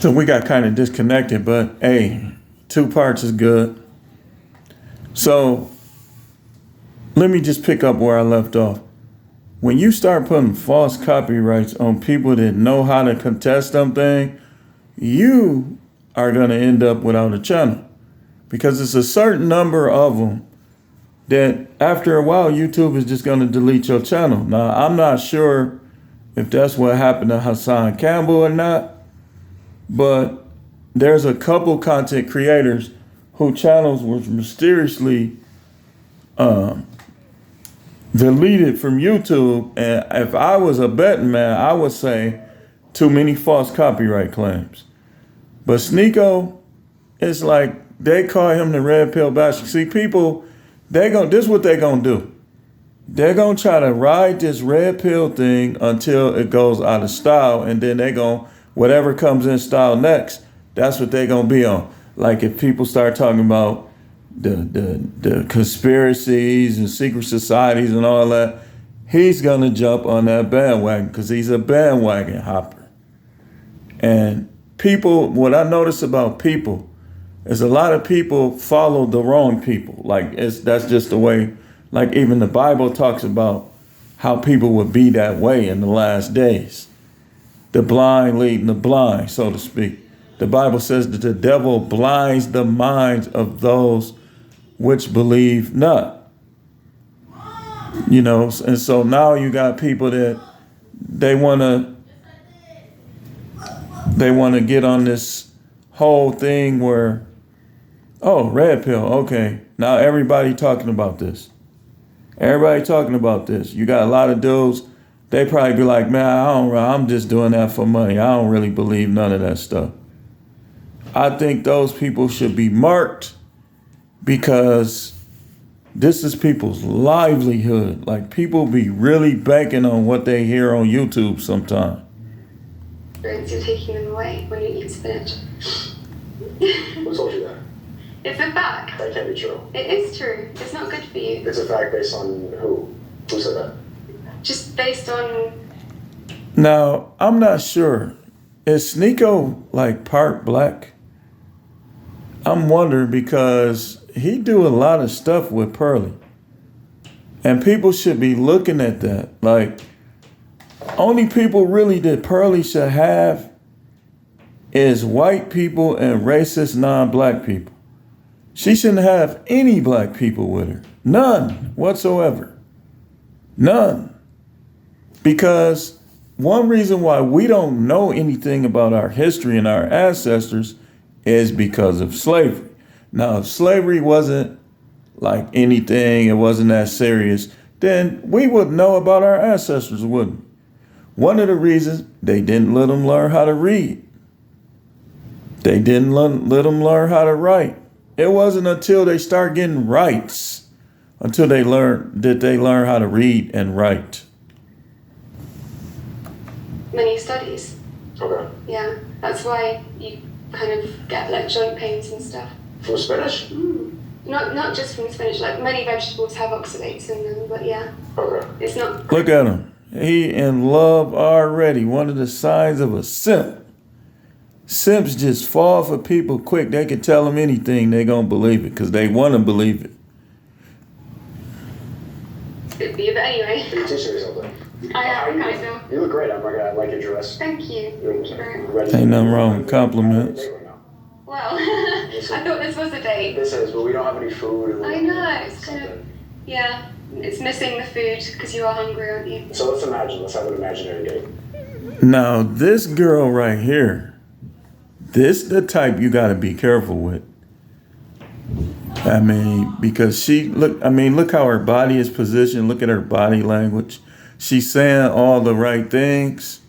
So we got kind of disconnected, but hey, 2 parts is good. So let me just pick up where I left off. When you start putting false copyrights on people that know how to contest something, you are going to end up without a channel, because it's a certain number of them that after a while, YouTube is just going to delete your channel. Now, I'm not sure if that's what happened to Hassan Campbell or not, but there's a couple content creators whose channels were mysteriously deleted from YouTube. And if I was a betting man, I would say too many false copyright claims. But Sneako, it's like they call him the red pill bastard. See, people, this is what they're going to do. They're going to try to ride this red pill thing until it goes out of style. And then they're going, whatever comes in style next, that's what they're going to be on. Like if people start talking about the conspiracies and secret societies and all that, he's going to jump on that bandwagon because he's a bandwagon hopper. And people, what I notice about people is a lot of people follow the wrong people. Like that's just the way, like even the Bible talks about how people would be that way in the last days. The blind leading the blind, so to speak. The Bible says that the devil blinds the minds of those which believe not. You know, and so now you got people that they want to get on this whole thing where, oh, red pill, okay. Now everybody talking about this. Everybody talking about this. You got a lot of dudes, they probably be like, man, I'm just doing that for money. I don't really believe none of that stuff. I think those people should be marked because this is people's livelihood. Like people be really banking on what they hear on YouTube sometimes. You're taking them away when you eat spinach. Who told you that? It's a fact. That can't be true. It is true. It's not good for you. It's a fact based on who? Who said that? Just based on... Now, I'm not sure. Is Sneako like part black? I'm wondering because he do a lot of stuff with Pearly. And people should be looking at that. Like, only people really that Pearly should have is white people and racist non-black people. She shouldn't have any black people with her. None whatsoever. None. Because one reason why we don't know anything about our history and our ancestors is because of slavery. Now, if slavery wasn't like anything, it wasn't that serious, then we would know about our ancestors, wouldn't we? One of the reasons they didn't let them learn how to read. They didn't let them learn how to write. It wasn't until they start getting rights, until they learn how to read and write. Many studies. Okay. Yeah, that's why you kind of get like joint pains and stuff. From spinach? Not just from spinach, like many vegetables have oxalates in them, but yeah. Okay. It's not... Look at him. He in love already. One of the signs of a simp. Simps just fall for people quick. They can tell them anything, they gonna believe it because they want to believe it. Could be, but anyway. You're teaching me something. I am, kind of. You look great. I like your dress. Thank you. You're ready. Ain't nothing wrong with compliments. Well, I thought this was a date. This is, but we don't have any food. I know, it's kind of, yeah, it's missing the food because you are hungry, aren't you? So let's have an imaginary date. Now, this girl right here, this the type you got to be careful with. I mean, because look how her body is positioned. Look at her body language. She's saying all the right things.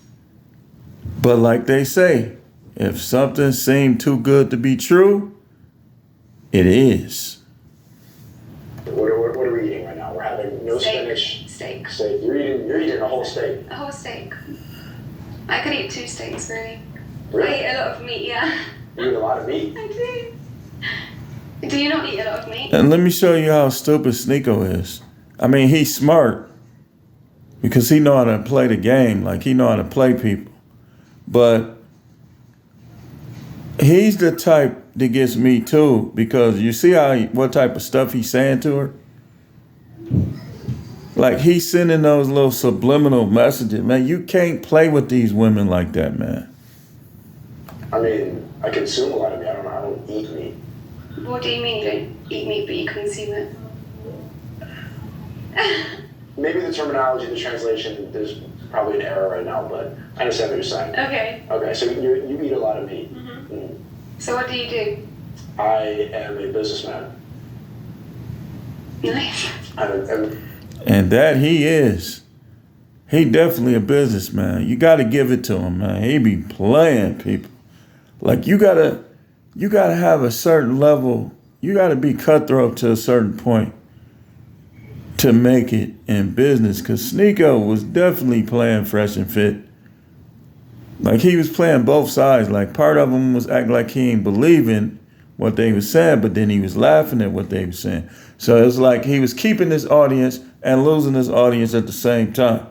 But like they say, if something seemed too good to be true, it is. What are we eating right now? We're having no spinach. Steak. You're eating a whole steak. A whole steak. I could eat 2 steaks, really. Really? I eat a lot of meat, yeah. You eat a lot of meat? I do. Do you not eat a lot of meat? And let me show you how stupid Sneako is. I mean, he's smart because he know how to play the game. Like, he know how to play people. But He's the type that gets me too, because you see what type of stuff he's saying to her? Like he's sending those little subliminal messages. Man, you can't play with these women like that, man. I mean, I consume a lot of meat. I don't eat meat. What do you mean you don't eat meat but you consume it? Maybe the terminology, the translation, there's probably an error right now, but I understand what you're saying. Okay. Okay, so you eat a lot of meat. So what do you do? I am a businessman. Nice. And that he is. He definitely a businessman. You got to give it to him, man. He be playing people. Like you gotta have a certain level. You gotta be cutthroat to a certain point to make it in business. Cause Sneako was definitely playing fresh and fit. Like he was playing both sides. Like part of him was acting like he ain't believing what they was saying, but then he was laughing at what they were saying. So it's like he was keeping his audience and losing his audience at the same time.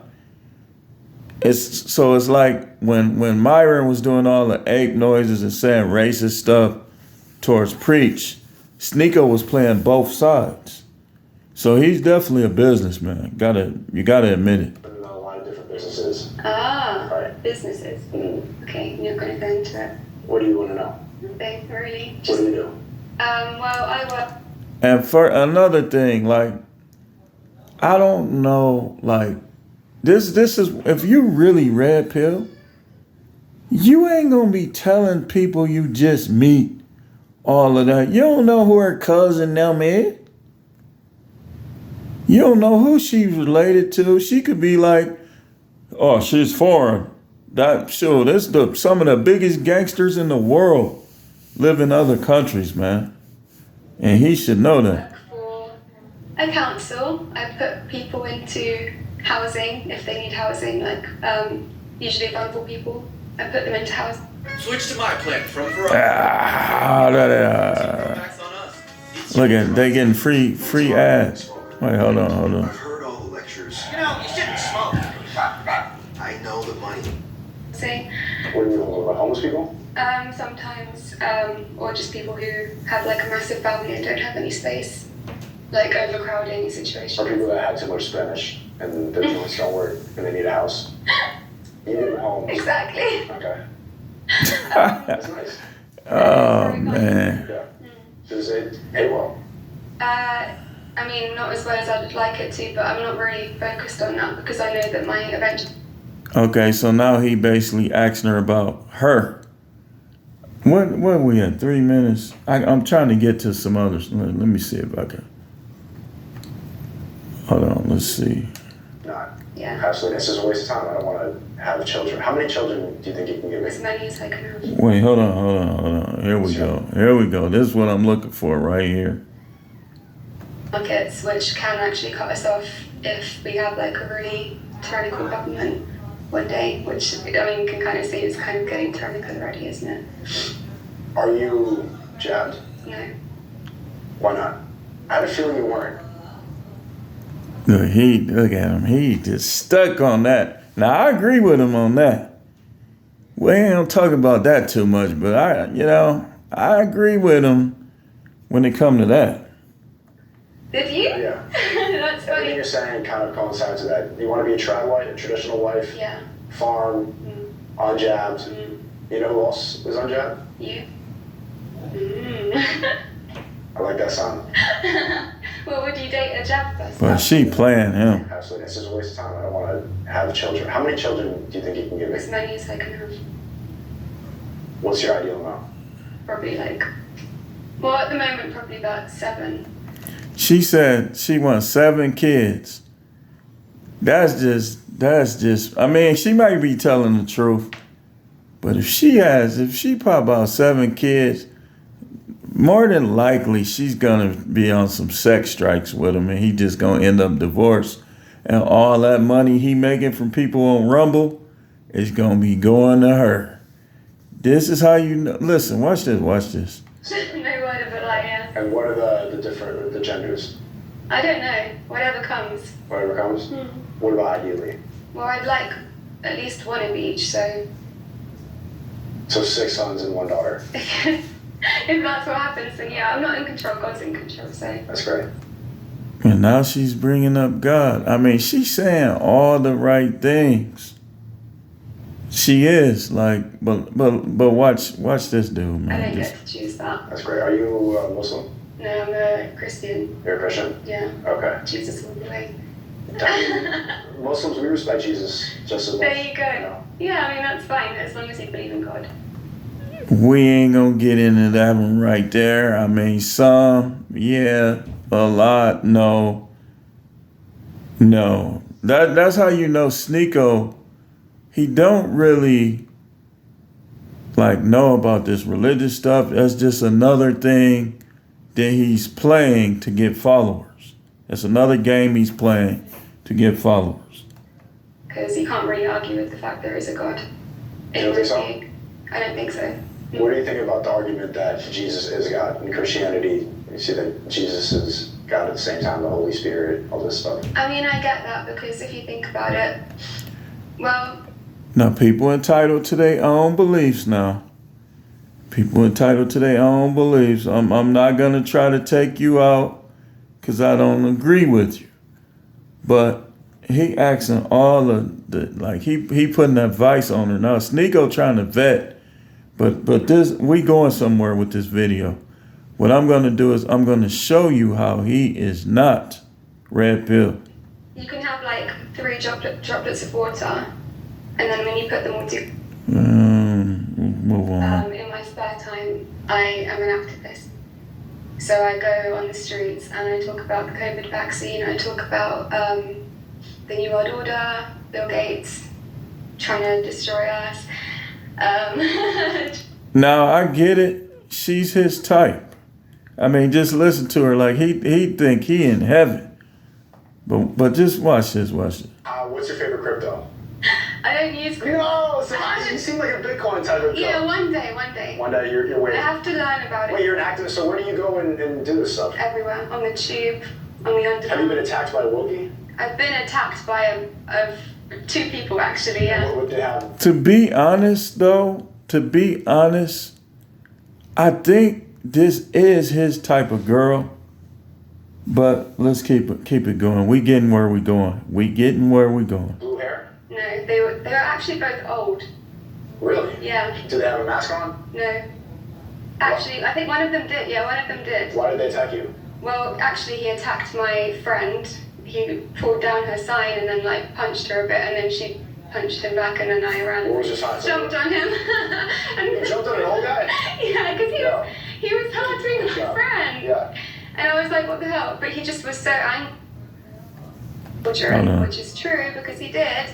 It's like when Myron was doing all the ape noises and saying racist stuff towards Preach, Sneako was playing both sides. So he's definitely a businessman. You gotta admit it. A lot of different businesses. Ah, Right. businesses. Okay, you're going to go into it. What do you want to know? Nothing, really. What do you do? Well, I work. And for another thing, like, I don't know, like, this is, if you really red pill, you ain't gonna be telling people you just meet all of that. You don't know who her cousin them is. You don't know who she's related to. She could be like, oh, she's foreign. Some of the biggest gangsters in the world live in other countries, man. And he should know that. For a council, I put people into housing if they need housing, like usually vulnerable people. I put them into housing. Switch to my plan from Verizon. Look at they getting free ads. Wait, hold on. I've heard all the lectures. You shouldn't smoke. I know the money. Say, What do you know about homeless people? sometimes, or just people who have like a massive family and don't have any space, like overcrowding Or situations. people that have too much Spanish and their joints don't work and they need a house? You need homes. Exactly. Okay. That's nice. Oh man. Yeah. Does it pay well? I mean, not as well as I'd like it to, but I'm not really focused on that because I know that my eventual. Okay, so now he basically asking her about her. What are we at? 3 minutes? I'm trying to get to some others. Let me see if I can. Hold on, let's see. Not. Yeah. Absolutely. This is a waste of time. I don't want to have children. How many children do you think you can give As me? many as I can have. Wait, hold on. Here we go. This is what I'm looking for right here. Markets which can actually cut us off if we have like a really tyrannical government one day, which I mean you can kind of see is kind of getting tyrannical already, isn't it? Are you jabbed? No. Why not? I had a feeling you weren't. Look at him. He just stuck on that. Now I agree with him on that. We ain't gonna talk about that too much, but I agree with him when it come to that. Did you? Yeah. That's Everything funny. you're saying kind of coincides with that. You want to be a trad wife, a traditional wife, Yeah. farm, unjabbed. You know who else is unjabbed? You? I like that sound. Well, would you date a jab person? But she playing him. Absolutely. This is a waste of time. I don't want to have children. How many children do you think you can give me? As many as I can have. What's your ideal amount? Probably like, well, at the moment, probably about 7. She said she wants 7 kids. That's just, I mean, she might be telling the truth. But if she pop out 7 kids, more than likely she's gonna be on some sex strikes with him and he just gonna end up divorced. And all that money he making from people on Rumble is gonna be going to her. This is how you know. Listen, watch this. No word of a lie, yeah. And what are the genders? I don't know. Whatever comes. Whatever comes? What about ideally? Well, I'd like at least one of each, so So 6 sons and 1 daughter. If that's what happens, then yeah, I'm not in control. God's in control. So That's great. And now she's bringing up God. I mean, she's saying all the right things. She is like, but watch this dude, man. I don't get to choose that. That's great. Are you Muslim? No, I'm a Christian. You're a Christian? Yeah. Okay. Jesus all the way. Muslims, we respect Jesus just as much. There you go. know? Yeah, I mean that's fine as long as you believe in God. We ain't gonna get into that one right there. I mean, some, yeah, a lot, no. That's how you know Sneako, he don't really like know about this religious stuff. That's just another thing that he's playing to get followers. That's another game he's playing to get followers. Because you can't really argue with the fact there is a God. You don't think so? I don't think so. What do you think about the argument that Jesus is God? In Christianity, you see that Jesus is God at the same time, the Holy Spirit, all this stuff. I mean, I get that because if you think about it, well, Now, people entitled to their own beliefs now. People entitled to their own beliefs. I'm not going to try to take you out because I don't agree with you. But he asking all of the, like, he putting advice on her. Now, Sneako trying to vet. But this, we going somewhere with this video. What I'm going to do is I'm going to show you how he is not red pill. you can have like 3 droplets of water, and then when you put them all together, Move on. in my spare time, I am an activist. So I go on the streets and I talk about the COVID vaccine. I talk about the New World Order, Bill Gates trying to destroy us. Now I get it. She's his type. I mean, just listen to her. Like he think he in heaven. But just watch this. What's your favorite crypto? I don't use crypto. No, so you seem like a Bitcoin type of girl. Yeah, one day. One day you're waiting. I have to learn about it. Wait, you're an activist, so where do you go and do this stuff? Everywhere, on the tube, on the underground. Have you been attacked by Wookiee? I've been attacked by 2 people actually, yeah. What would they have? To be honest, though, I think this is his type of girl. But let's keep it going. We getting where we going. Blue hair? No, they were actually both old. Really? Yeah. Do they have a mask on? No. Actually, I think one of them did. Yeah, one of them did. Why did they attack you? Well, actually, he attacked my friend. He pulled down her sign and then like punched her a bit, and then she punched him back, and then I ran. What was your sign? Jumped on him. You jumped on an old guy? Yeah, because he was hurting my friend. Yeah. And I was like, what the hell? But he just was so angry, which is true because he did.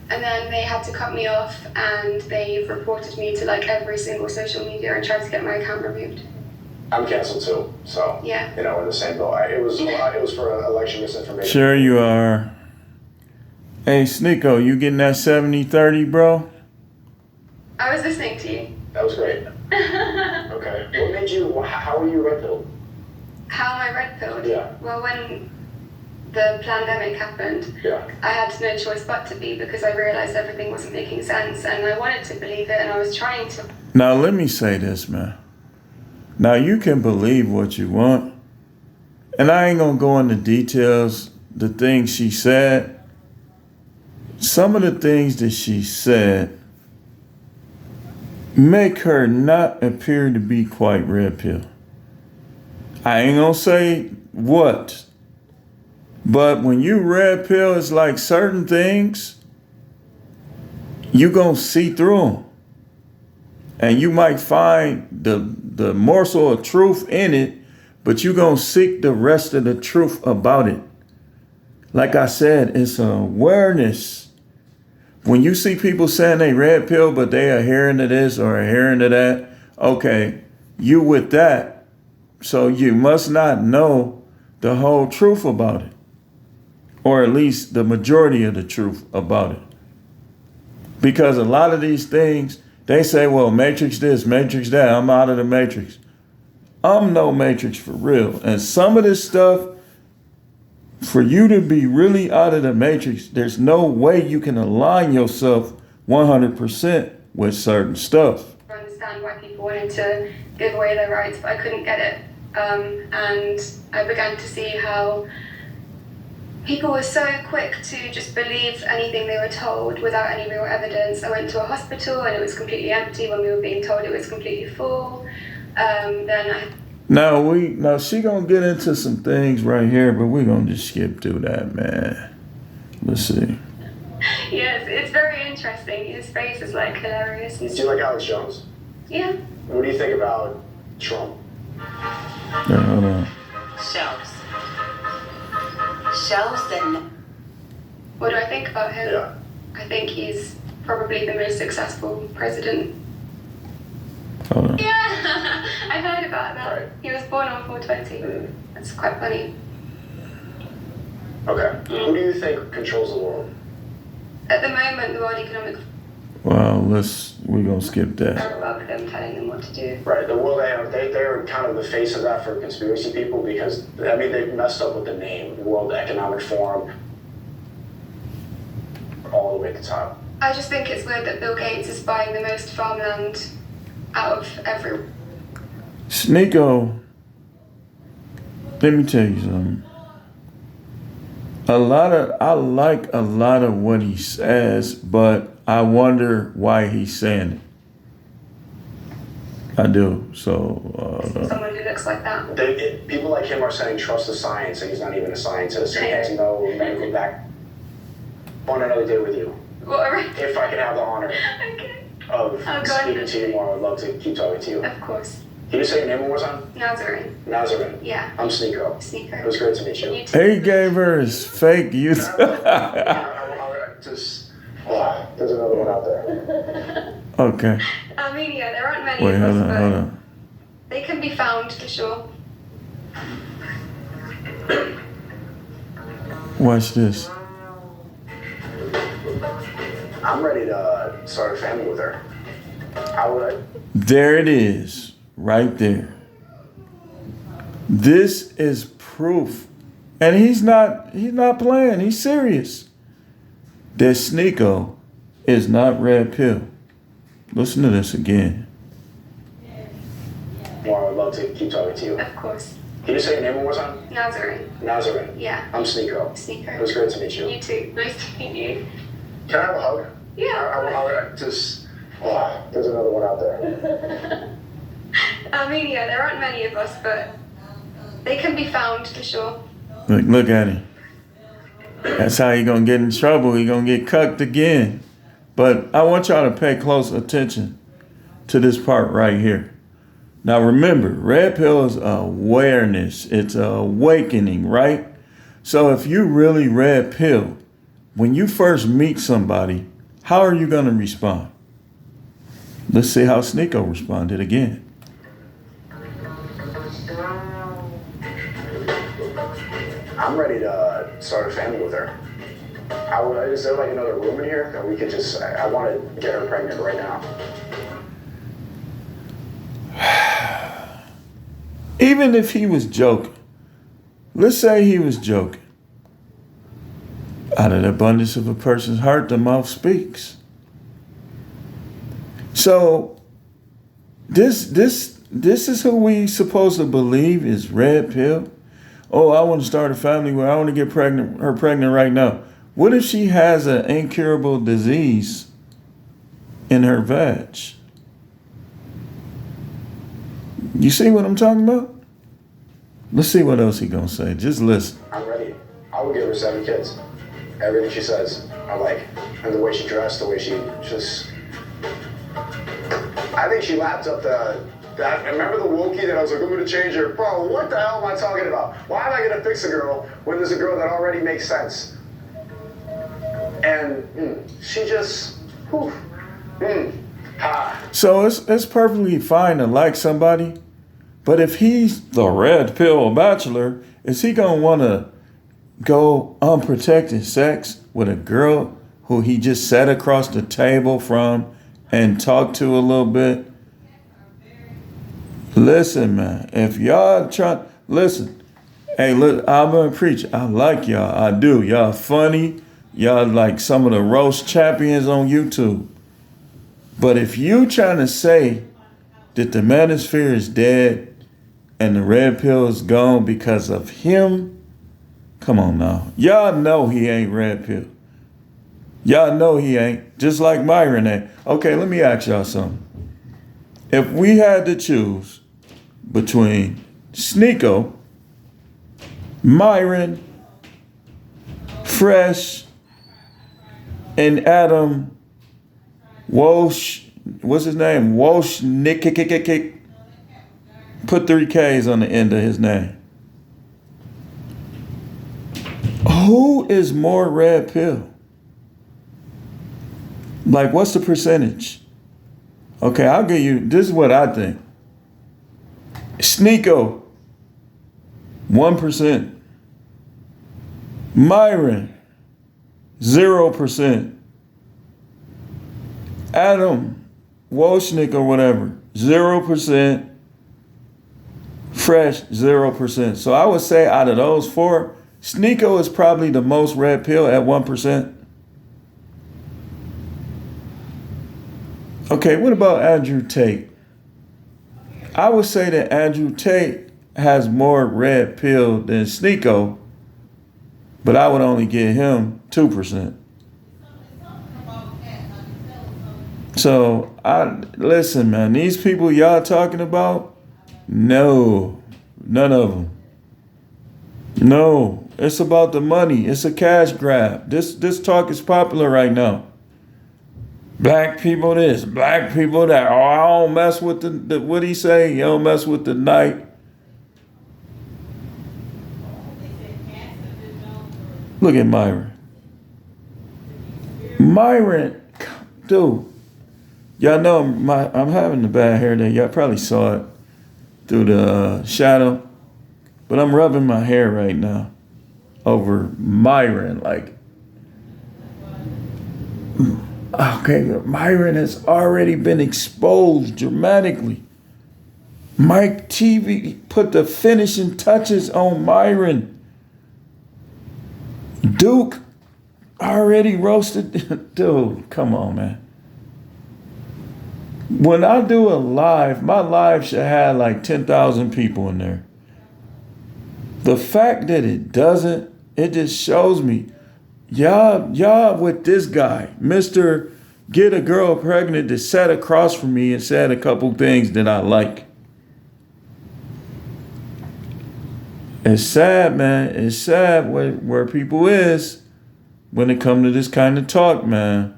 And then they had to cut me off, and they reported me to like every single social media and tried to get my account removed. I'm canceled too, so Yeah. we're in the same boat. It was for election misinformation. Sure you are. Hey, Sneako, you getting that 70-30, bro? I was listening to you. That was great. Okay. What made you? How were you red pilled? How am I red pilled? Yeah. Well, when the pandemic happened, Yeah. I had no choice but to be because I realized everything wasn't making sense, and I wanted to believe it, and I was trying to. Now, let me say this, man. Now, you can believe what you want. And I ain't going to go into details, the things she said. Some of the things that she said make her not appear to be quite red pill. I ain't going to say what. But when you red pill, it's like certain things, you going to see through them. And you might find the morsel of truth in it, but you're going to seek the rest of the truth about it. Like I said, it's an awareness. When you see people saying they red pill, but they are hearing to this or hearing to that, okay, you with that. So you must not know the whole truth about it. Or at least the majority of the truth about it. Because a lot of these things, they say, well, matrix this, matrix that, I'm out of the matrix. I'm no matrix for real. And some of this stuff, for you to be really out of the matrix, there's no way you can align yourself 100% with certain stuff. understand why people wanted to give away their rights, but I couldn't get it. And I began to see how people were so quick to just believe anything they were told without any real evidence. I went to a hospital and it was completely empty when we were being told it was completely full. Now she gonna get into some things right here, but we're gonna just skip through that, man. Let's see. Yes, it's very interesting. His face is like hilarious. Do you like Alex Jones? Yeah. What do you think about Trump? Yeah, hold on. Shows that. What do I think about him? Yeah. I think he's probably the most successful president. Hold on. Yeah, I heard about that. Right. He was born on 420. That's quite funny. Okay. Who do you think controls the world? At the moment, the World Economic Well, we're gonna skip that. Forum above them telling them what to do. Right. The world, they're kind of the face of that for conspiracy people because, I mean, they've messed up with the name, World Economic Forum, all the way to the top. I just think it's weird that Bill Gates is buying the most farmland out of every. Sneako, let me tell you something. I like a lot of what he says, but I wonder why he's saying it. I do. So. Someone who looks like that. People like him are saying trust the science, and he's not even a scientist. He has no medical back. On another day with you. What? If I could have the honor Okay. of speaking to you more, I would love to keep talking to you. Of course. Can you say your name one more time? Nazarene. Nazarene. Yeah. I'm Sneako. Sneako. It was great to meet you. You too. He gave her his fake YouTube. There's another one out there. Okay. I mean, yeah, there aren't many Wait, of hold us, on, but hold on. they can be found for sure. Watch this. I'm ready to start a family with her. How would I? There it is, right there. This is proof. And he's not playing, he's serious. That Sneako is not red pill. Listen to this again. More, I would love to keep talking to you. Of course. Can you say your name one more time? Nazarene. Nazarene. Yeah. I'm Sneako. Sneako. It was great to meet you. You too. Nice to meet you. Can I have a hug? Yeah. There's another one out there. I mean, yeah, there aren't many of us, but they can be found for sure. Look at him. That's how he gonna get in trouble. He gonna get cucked again. But I want y'all to pay close attention to this part right here. Now remember, red pill is awareness. It's a awakening, right? So if you really red pill, when you first meet somebody, how are you gonna respond? Let's see how Sneako responded again. I'm ready to start a family with her. Is there like another room in here that we could just? I want to get her pregnant right now. Even if he was joking, let's say he was joking. Out of the abundance of a person's heart, the mouth speaks. So this is who we supposed to believe is red pill. Oh, I want to start a family where I want to get her pregnant right now. What if she has an incurable disease in her vag? You see what I'm talking about? Let's see what else he gonna say. Just listen. I'm ready. I would give her 7 kids. Everything she says, I like. And the way she dressed, the way she just... I think she lapped up that. Remember the Wookiee that I was like, I'm gonna change her? Bro, what the hell am I talking about? Why am I gonna fix a girl when there's a girl that already makes sense? And she just... So it's perfectly fine to like somebody, but if he's the red pill bachelor, is he gonna want to go unprotected sex with a girl who he just sat across the table from and talked to a little bit? Listen, man, if y'all listen, hey, look, I'm gonna preach. I like y'all, I do. Y'all funny. Y'all like some of the roast champions on YouTube. But if you trying to say that the manosphere is dead and the red pill is gone because of him? Come on now. Y'all know he ain't red pill. Y'all know he ain't. Just like Myron ain't. Okay, let me ask y'all something. If we had to choose between Sneako, Myron, Fresh, and Adam Walsh, what's his name? Walsh Nick, put 3 Ks on the end of his name. Who is more red pill? Like, what's the percentage? Okay, I'll give you, this is what I think. Sneako, 1%. Myron, 0%. Adam Wojcik or whatever, 0%. Fresh, 0%. So I would say out of those 4, Sneako is probably the most red pill at 1%. Okay, what about Andrew Tate? I would say that Andrew Tate has more red pill than Sneako, but I would only give him 2%. So, listen, man, these people y'all talking about, no, none of them. No, it's about the money. It's a cash grab. This talk is popular right now. Black people this, black people that. Oh, I don't mess with the what he say? You don't mess with the night. Look at Myron. Myron, dude. Y'all know I'm having the bad hair day. Y'all probably saw it through the shadow. But I'm rubbing my hair right now over Myron. Like, okay, Myron has already been exposed dramatically. Mike TV put the finishing touches on Myron. Duke already roasted. Dude, come on, man. When I do a live, my live should have like 10,000 people in there. The fact that it doesn't, it just shows me, y'all with this guy, Mr. Get a Girl Pregnant, that sat across from me and said a couple things that I like. It's sad, man. It's sad where people is when it come to this kind of talk, man.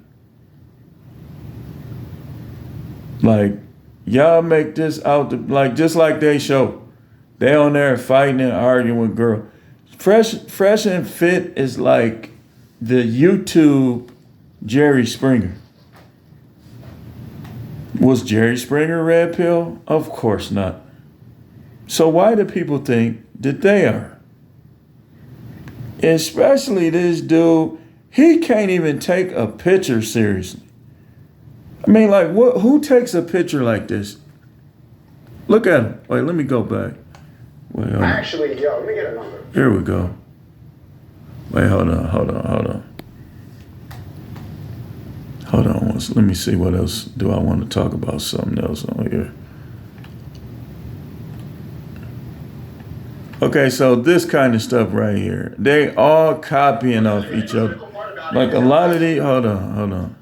Like, y'all make this out like just like they show. They on there fighting and arguing with girls. Fresh and Fit is like the YouTube Jerry Springer. Was Jerry Springer red pill? Of course not. So why do people think that they are? Especially this dude, he can't even take a picture seriously. I mean, like, who takes a picture like this? Look at him. Wait, let me go back. Wait, Actually, let me get a number. Here we go. Wait, hold on. Let me see what else do I want to talk about. Something else on here. Okay, so this kind of stuff right here. They all copying off each other. Like a lot of these, hold on.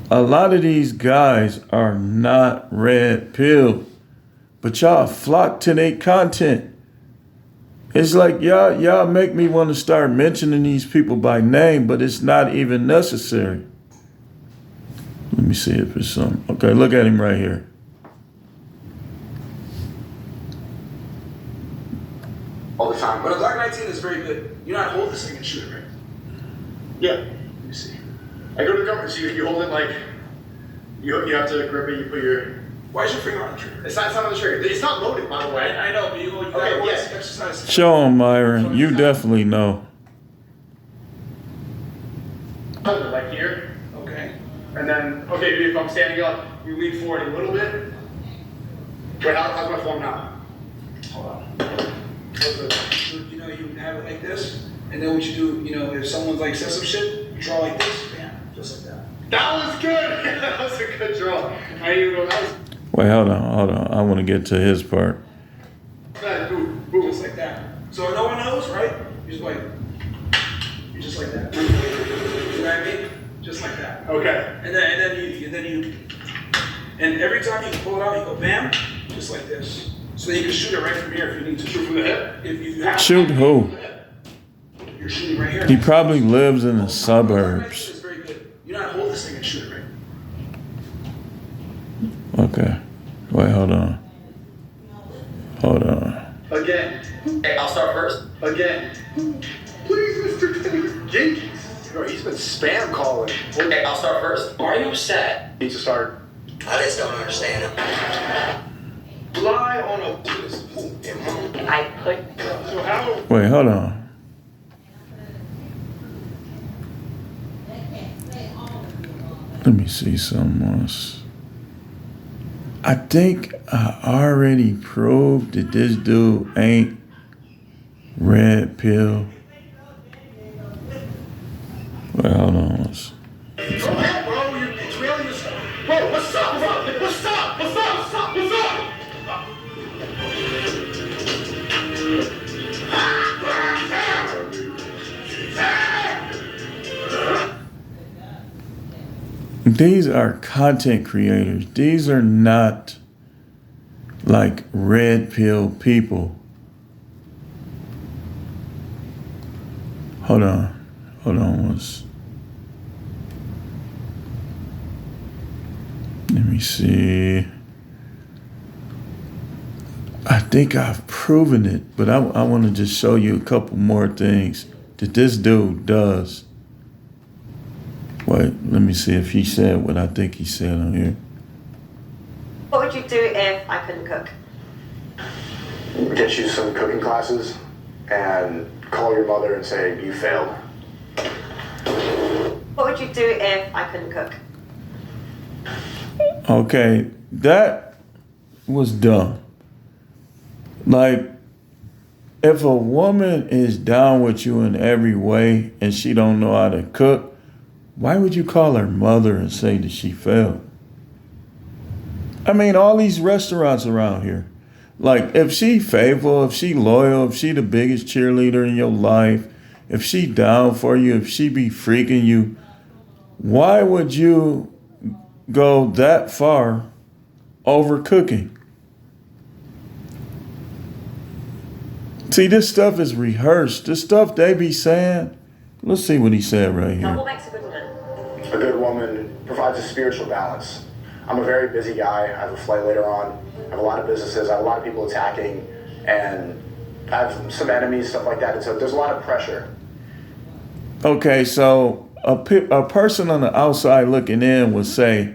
A lot of these guys are not red pill, but y'all flock to their content. It's like y'all make me want to start mentioning these people by name, but it's not even necessary. Let me see if it's some. Okay, look at him right here. All the time. But a Glock 19 is very good. You know how to hold this thing and shoot it, right? Yeah. Let me see. I go to the government, so you hold it like, you have to grip it, you put your... Why is your finger on the trigger? It's not on the trigger. It's not loaded, by the way. I know, but you gotta yes. exercise. Show him, Myron. You definitely know. Hold it like here. Okay. And then, okay, if I'm standing up, you lean forward a little bit. Wait, how's my form now? Hold on. You know, you have it like this, and then what you do, if someone's like says some shit, you draw like this, bam, just like that. That was good! That was a good draw. I didn't even know that was... Wait, hold on. I want to get to his part. Just like that. So no one knows, right? You're just like that. You know what I mean? Just like that. Okay. And then and every time you pull it out, you go bam, just like this. So then you can shoot it right from here if you need to. Shoot from the hip. If you have Shoot who? You're shooting right here. He probably lives in the suburbs. It's very good. You know how to hold this thing and shoot it right. Okay. Wait, hold on. Again. Hey, I'll start first. Again. Please, Mr. Taylor. Jenkins. Bro, he's been spam calling. Okay, I'll start first. Are you upset? Need to start. I just don't understand him. Fly on a. I put. So how? Wait, hold on. Let me see something else. I think I already proved that this dude ain't red pill. Wait, hold on. Go ahead, bro. You're trailing yourself. Bro, what's up? What's up? These are content creators. These are not like red pill people. Hold on once. Let me see. I think I've proven it, but I want to just show you a couple more things that this dude does. Wait, let me see if he said what I think he said on here. What would you do if I couldn't cook? Get you some cooking classes and call your mother and say you failed. What would you do if I couldn't cook? Okay, that was dumb. Like, if a woman is down with you in every way and she don't know how to cook, why would you call her mother and say that she failed? I mean, all these restaurants around here, like if she faithful, if she loyal, if she the biggest cheerleader in your life, if she down for you, if she be freaking you, why would you go that far over cooking? See, this stuff is rehearsed. This stuff they be saying. Let's see what he said right Now, here. what makes a good woman? A good woman provides a spiritual balance. I'm a very busy guy. I have a flight later on. I have a lot of businesses. I have a lot of people attacking, and I have some enemies, stuff like that. And so there's a lot of pressure. Okay, so a person on the outside looking in would say,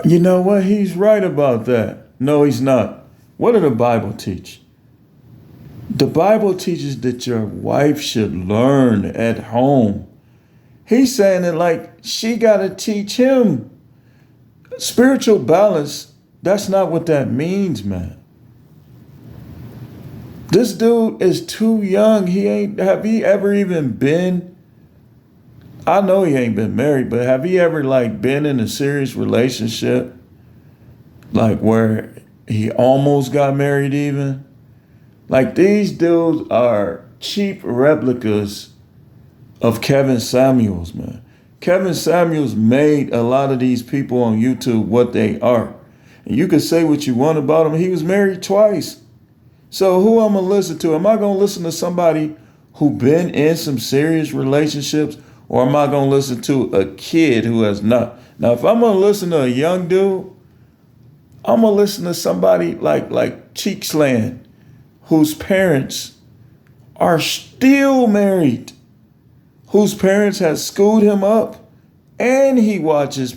you know what, he's right about that. No, he's not. What did the Bible teach? The Bible teaches that your wife should learn at home. He's saying it like she got to teach him. Spiritual balance, that's not what that means, man. This dude is too young. Have he ever even been, I know he ain't been married, but have he ever like been in a serious relationship? Like where he almost got married even? Like these dudes are cheap replicas of Kevin Samuels, man. Kevin Samuels made a lot of these people on YouTube what they are. And you can say what you want about him. He was married twice. So who I'm gonna listen to? Am I gonna listen to somebody who been in some serious relationships, or am I gonna listen to a kid who has not? Now, if I'm gonna listen to a young dude, I'm gonna listen to somebody like Cheeksland, whose parents are still married, whose parents has schooled him up, and he watches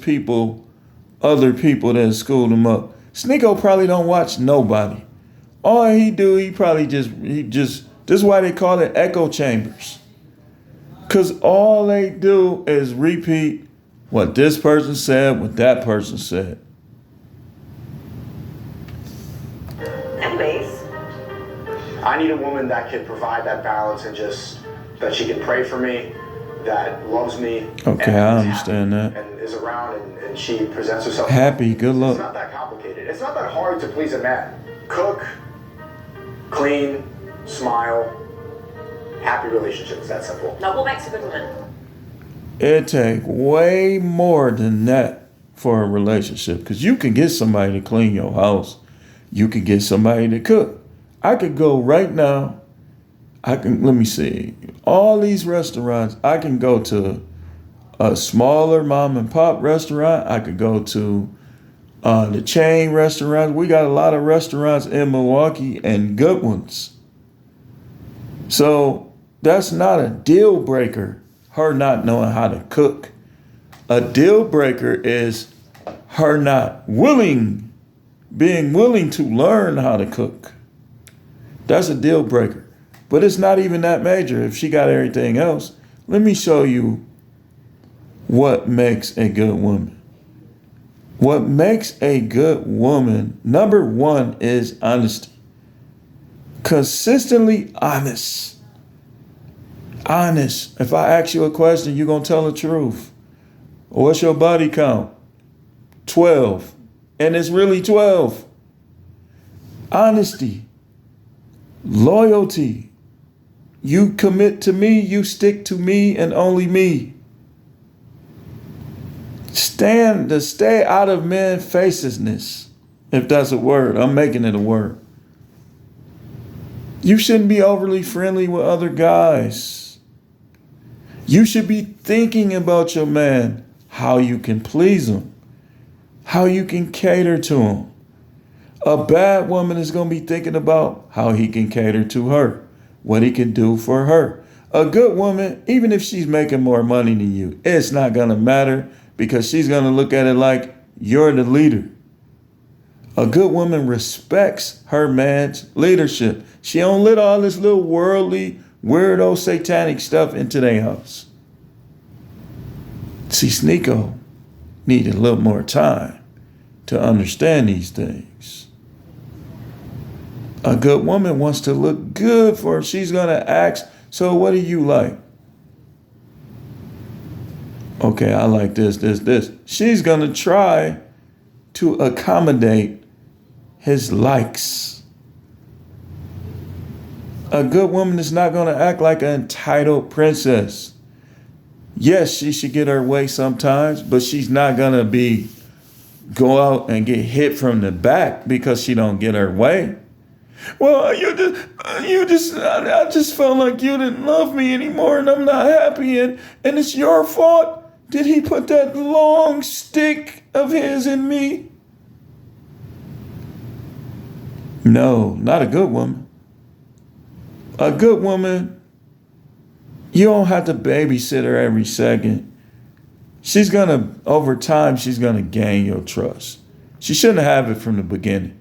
other people that schooled him up. Sneako probably don't watch nobody. All he probably this is why they call it echo chambers. Cause all they do is repeat what this person said, what that person said. Anyways, I need a woman that can provide that balance and just that she can pray for me, that loves me. Okay, and I is understand happy that. And is around and she presents herself. Happy, good It's luck. not that complicated. It's not that hard to please a man. Cook, clean, smile, happy relationship. It's that simple. Now, what makes a good woman? It take way more than that for a relationship, because you can get somebody to clean your house. You can get somebody to cook. I could go right now. Let me see, all these restaurants. I can go to a smaller mom and pop restaurant. I could go to the chain restaurants. We got a lot of restaurants in Milwaukee and good ones. So that's not a deal breaker, her not knowing how to cook. A deal breaker is her not being willing to learn how to cook. That's a deal breaker. But it's not even that major if she got everything else. Let me show you what makes a good woman. What makes a good woman, number one, is honesty. Consistently honest. Honest. If I ask you a question, you're going to tell the truth. What's your body count? 12. And it's really 12. Honesty. Loyalty. You commit to me, you stick to me and only me. Stay out of men's facesness, if that's a word. I'm making it a word. You shouldn't be overly friendly with other guys. You should be thinking about your man, how you can please him, how you can cater to him. A bad woman is going to be thinking about how he can cater to her, what he can do for her. A good woman, even if she's making more money than you, it's not going to matter, because she's going to look at it like you're the leader. A good woman respects her man's leadership. She don't let all this little worldly, weirdo, satanic stuff into their house. See, Sneako needed a little more time to understand these things. A good woman wants to look good for her. She's going to ask, so what do you like? Okay, I like this. She's going to try to accommodate his likes. A good woman is not going to act like an entitled princess. Yes, she should get her way sometimes, but she's not going to go out and get hit from the back because she don't get her way. Well, I just felt like you didn't love me anymore and I'm not happy and it's your fault. Did he put that long stick of his in me? No, not a good woman. A good woman, you don't have to babysit her every second. Over time, she's gonna gain your trust. She shouldn't have it from the beginning.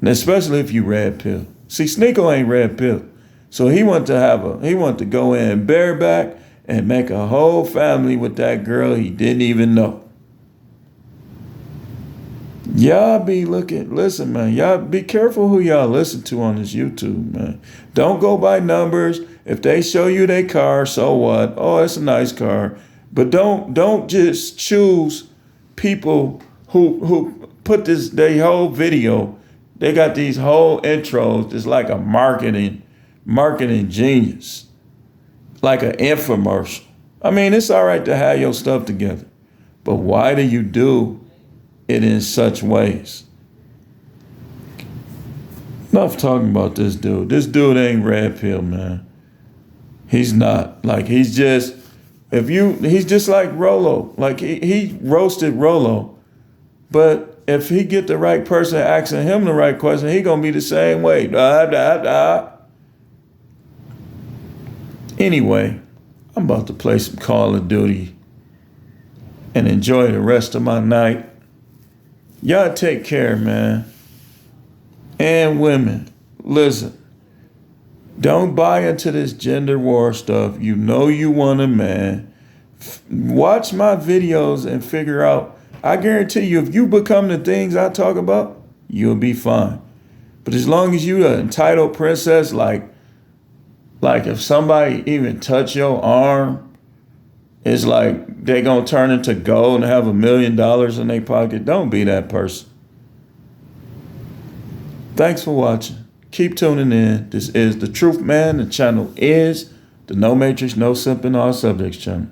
And especially if you red pill. See, Sneako ain't red pill. So he wanted to go in bareback and make a whole family with that girl he didn't even know. Listen, man, y'all be careful who y'all listen to on this YouTube, man. Don't go by numbers. If they show you their car, so what? Oh, it's a nice car. But don't just choose people who put their whole video. They got these whole intros. It's like a marketing genius, like an infomercial. I mean, it's all right to have your stuff together, but why do you do it in such ways? Enough talking about this dude. This dude ain't red pill, man. He's not. Like, he's just like Rolo. Like, he roasted Rolo, but if he get the right person asking him the right question, he gonna be the same way. Anyway, I'm about to play some Call of Duty and enjoy the rest of my night. Y'all take care, man. And women, listen. Don't buy into this gender war stuff. You know you want a man. Watch my videos and figure out. I guarantee you, if you become the things I talk about, you'll be fine. But as long as you an entitled princess, like if somebody even touch your arm, it's like they gonna turn into gold and have $1 million in their pocket. Don't be that person. Thanks for watching. Keep tuning in. This is The Truth Man. The channel is the No Matrix, No Simping, All Subjects channel.